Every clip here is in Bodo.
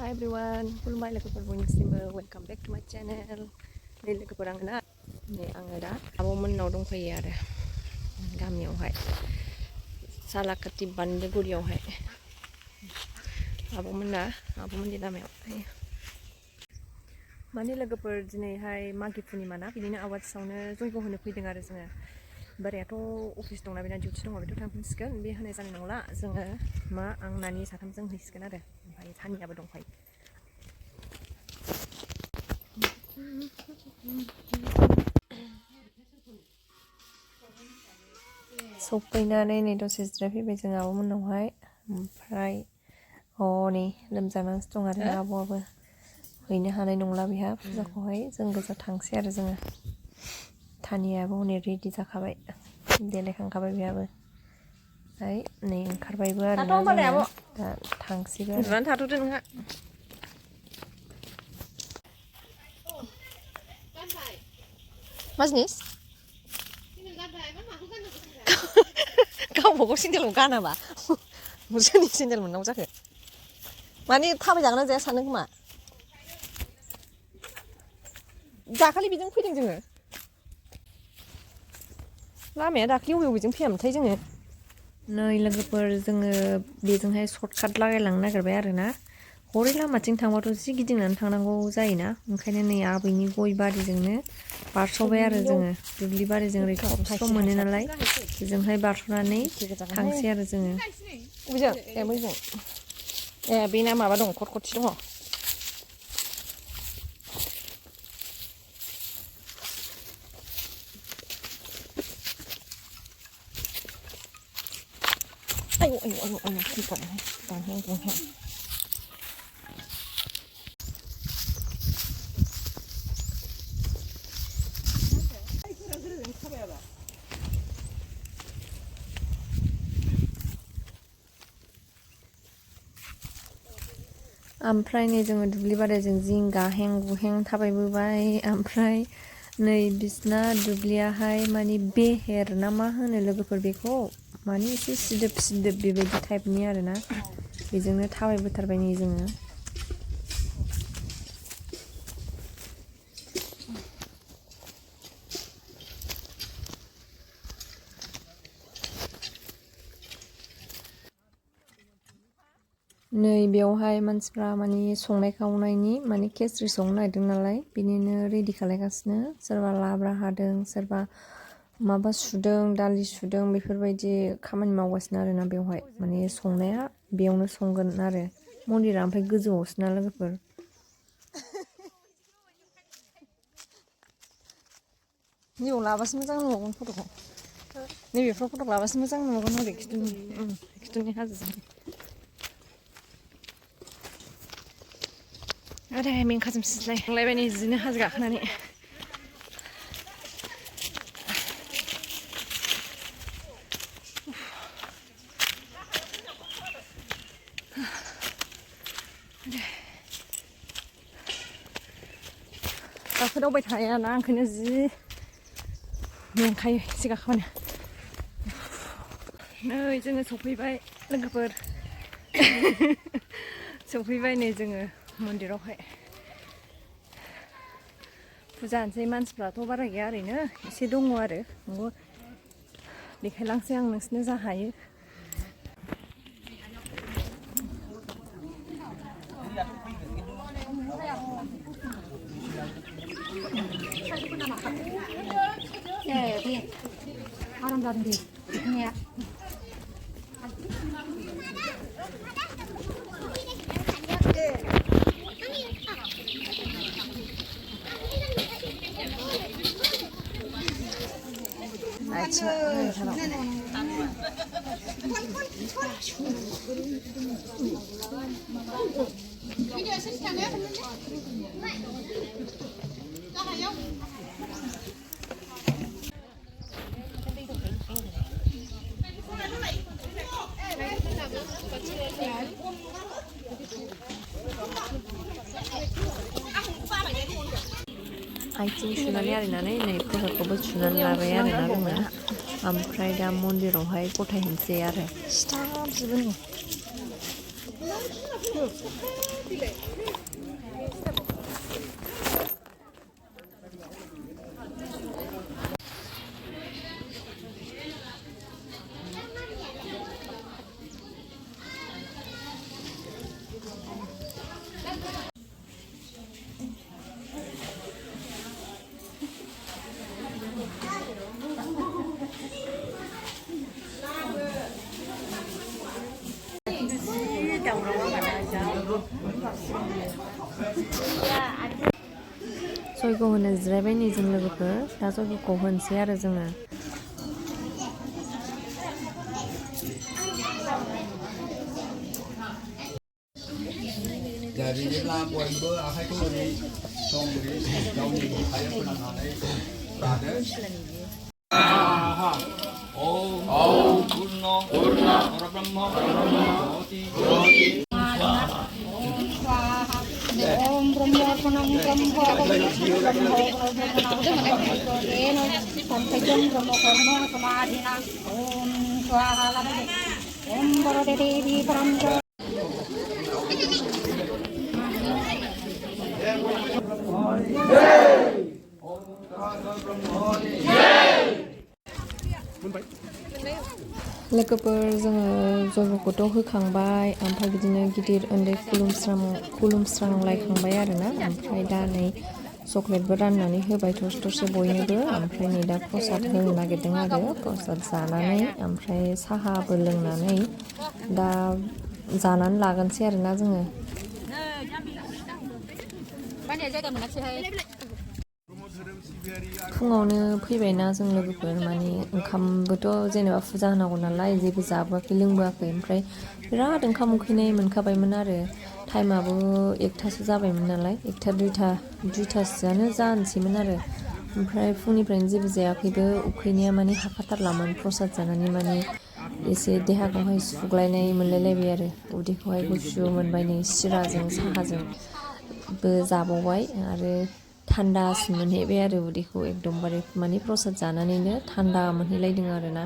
Hi everyone, खुलुमबाय लोगोफोर बयनिसिमबो वेलकाम बेक टू माय चैनल। नै लोगोफोर आङो दा आब'मोननाव दंफैयो आरो गामियावहाय सालाकाति बान्दोगुरियावहाय आब'मोननि लामायाव थायो। माने लोगोफोर दिनैहाय मागि पुर्निमा ना, बिदिनो आवाथियावनो जयग' होनो फैदों आरो जोङो। बोरायाथ' अफिस दंना, बेना डिउटि दङ, बेथ' थांफिनसिगोन, बे होनाय जानाय नंला। जोङो आं नानि साथामजों हैसिगोन आरो, ओमफ्राय सानियाबो दंफायो। सफैनानै नै दसे जिरायफैबाय जों आब'मोननावहाय। ओमफ्राय हनै लोमजानानैसो दं आरो आब'आबो, हैनो हानाय नंला बेहा फुजाखौहाय। जों गोजा थांसै आरो जोङो। थानियाबो हनै रेडि जाखाबाय, देलायखांखाबाय बेहाबो। ओमफ्राय नै ओंखारबायबो आरो दा थांसिगोन। उन्दुनानै थाथ'दो नोंहा। मा जिनिस? गावबागाव सेन्देलखौ गानाबा सोरनि सेन्देल मोननांगौ जाखो? माने थाबायजागोन ना जाया सानो खोमा। दाखालि बेजों फैदों जोङो। लामाया दाखालि बबेजों फैयामोनथाय जोङो? नै लोगोफोर, जोङो बेजोंहाय सर्टकाट लागायलांनो नागिरबाय आरो ना। हरै लामाथिं थांबाथ' जि गिदिंनानै थांनांगौ जायोना, ओंखायनो नै आबैनि गय बारिजोंनो बारस'बाय आरो जोङो। दुब्लि बारिजों ओरै थबस्र' मोनो नालाय, बेजोंहाय बारस'नानै थांसै आरो जोङो। बबेजों? ए बैजों। ए बेना माबा दं, खटखटि दङ। आयौ थैगोन। ओमफ्राय नै जोङो दुब्लि बारिजों जि गाहें गुहें थाबायबोबाय। ओमफ्राय नै बिसिना दुब्लियाहाय माने बेहेर ना मा होनो लोगोफोर बेखौ, माने एसे सिदोब सिदोब बेबायदि टाइपनि आरोना। बेजोंनो थाबायबोथारबाय नै जोङो। नै बेयावहाय मानसिफ्रा माने संनाय खावनायनि माने केसरि संनो नागिरदों नालाय, बिनिनो रेडि खालायगासिनो। सोरबा लाब्रा हादों, सोरबा माबा सुदों, दालि सुदों, बेफोरबायदि खामानि मावगासिनो आरोना बेवहाय। माने संनाया बेयावनो संगोन आरो। मन्दिरा ओमफ्राय गोजौआवसो ना लोगोफोर। नैयाव लाबासो मोजां नुगोन फट'खौ। नैबेफ्राव फट' लाबासो मोजां नुगोन हरै खिथुनि हाजोजों। आरे मेंखाजोबसिनलाय थांलायबाय नै जिनो हाजो गाखोनानै। गाखोदावबाय थायाना, ओंखायनो जि मेंखायो एसे गाखोबानो। नै जोङो सफैबाय लोगोफोर। सफैबाय नै जोङो मन्दिरावहाय। फुजा होनोसै, मानसिफ्राथ' बारा गैया, ओरैनो एसे दङ आरो। देखायलांसै आं नोंसोरनो जा हायो। आराम जादों दे दिखोनाया। आथिं सुनानै आरिनानै नै प्रसादखौबो सुनानै लाबाय आरोना जोङो। ओमफ्राय दा मन्दिरावहाय गथायहैनोसै आरो। सिथाबजोबो नै। जयग' होनो जिरायबाय नै जों लोगोफोर दा जयग'खौ होनोसै आरो जोङो बिदिब्ला बयबो आखाइखौ ओरै सम ओरै गावनि बिखायाव फोनांनानै लादो ओम पुर्ण परब्रह्म ज्योति ओम ब्रह्मोर्पणं ब्रह्मकर्म समाधिना ओम स्वाहा ओम वरदे देवी परं लोगोफोर जोङो जयग'खौथ' होखांबाय ओमफ्राय बिदिनो गिदिर उन्दै खुलुमस्रांलायखांबाय आरोना ओमफ्राय दा नै चक्लेटबो राननानै होबाय थरसे बयनोबो ओमफ्राय नै दा प्रसाद होनो नागिरदों आरो प्रसाद जानानै ओमफ्राय साहाबो लोंनानै दा जानानै लागोनसै आरोना जोङो फुङावनो फैबायना जों लोगोफोर माने ओंखामबोथ' जेनेबा फुजा होनांगौ नालाय जेबो जाबोआखै लोंबोआखै ओमफ्राय बिराद ओंखाम उखैनाय मोनखाबायमोन आरो टाइमाबो 1थासो जाबायमोन नालाय 1था 2थासोआनो जानोसैमोन आरो ओमफ्राय फुंनिफ्रायनो जेबो जायाखैबो उखैनाया माने हाखाथारलामोन प्रसाद जानानै माने एसे देहाखौहाय सुग्लायनाय मोनलायलायबाय आरो उदैखौहाय गुसु मोनबाय नै सिराजों साहाजोंबो जाबावबाय आरो थान्दासिन मोनहैबाय आरो उदैखौ एकदमबारे माने प्रसाद जानानैनो थान्दा मोनहैलायदों आरोना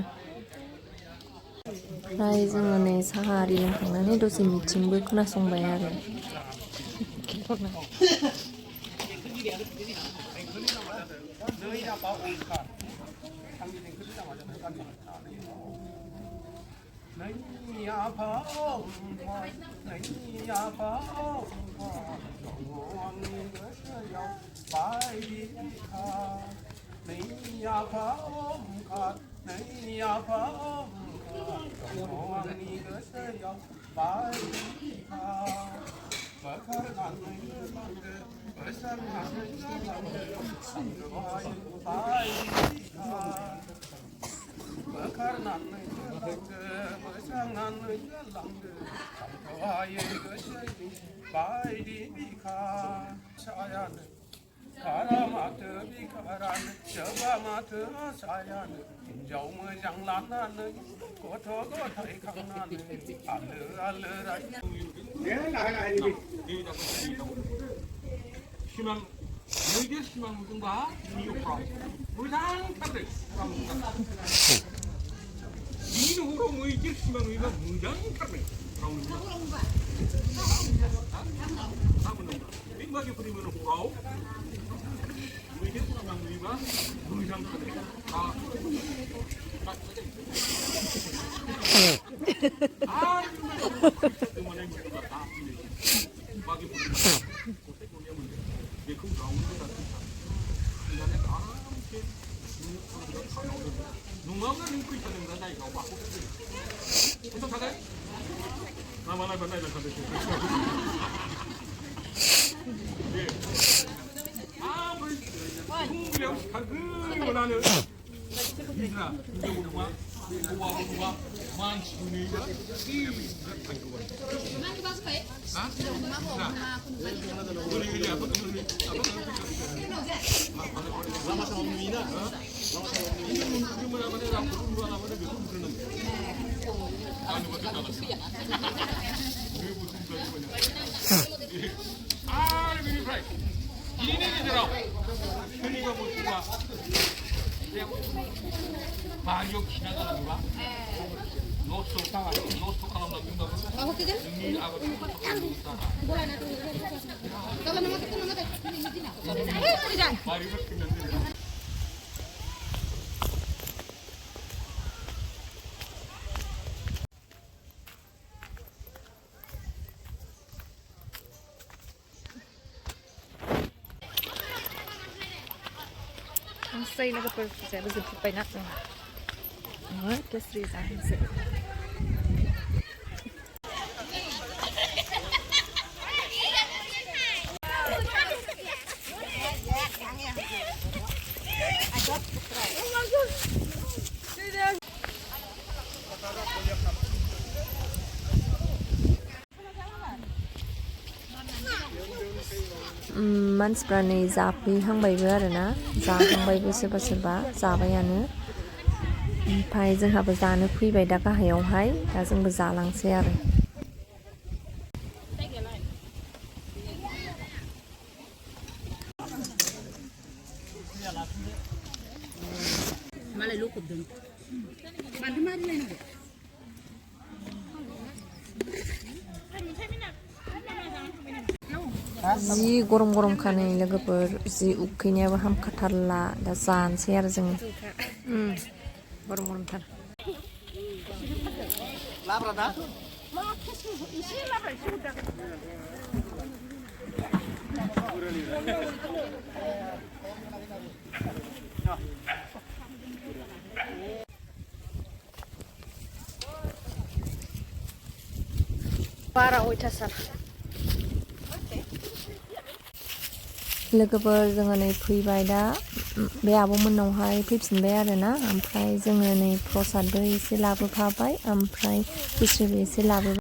ओमफ्राय जोङो नै साहा आरि लोंखांनानै दसे मिटिंबो खोनासंबाय आरो हिन्जाव मोजां लानानै गथ' गथाय खांनानै आलो सिमां मैदेर सिमां नुदोंबा न'फ्राव मोजांथारदों बिनि न'खराव मैदेर सिमां नुयोबा मोजांथारदों बे मागिफोरनि न'खराव मैदेर सिमां नुयोबा मोजांथारदों बेखौ रावनोबो आरामसे नङाब्ला नों फैखादोंब्ला जायगायाव माखौ थागोन लामा नायबा नायलांखादों फुंबिलियाव सिखारग्रोमोनानो हिजरा हिनजाव नङा हौवाबो नङा मानसिबो नुयोबा आरो बेनिफ्राय बिनि गेजेराव सोरनिबा मोसौआ बारियाव खिना गालाङोबा नस्थ' खालामलांदोंबाबो नोंनि आबादखौ बारिफ्रा थैनानै दोनो थांसै लोगोफोर फुजायाबो जोबजोब्बायना जोंहा केसरि जानोसै मानसिफ्रा नै जाफैहांबायबो आरोना जाहांबायबो सोरबा सोरबा जाबायानो ओमफ्राय जोंहाबो जानो फैबाय दा गाहायावहाय दा जोंबो जालांसै आरो जि गरम गरमखा नै लोगोफोर जि उखैनायाबो हामखाथारला दा जानोसै आरो जोङो गरम गरमथार बारा अयथासार लोगोफोर जोङो नै फैबाय दा बे आब'मोननावहाय फैफिनबाय आरोना ओमफ्राय जोङो नै प्रसादबो एसे लाबोफाबाय ओमफ्राय खिस्रिबो एसे लाबोबाय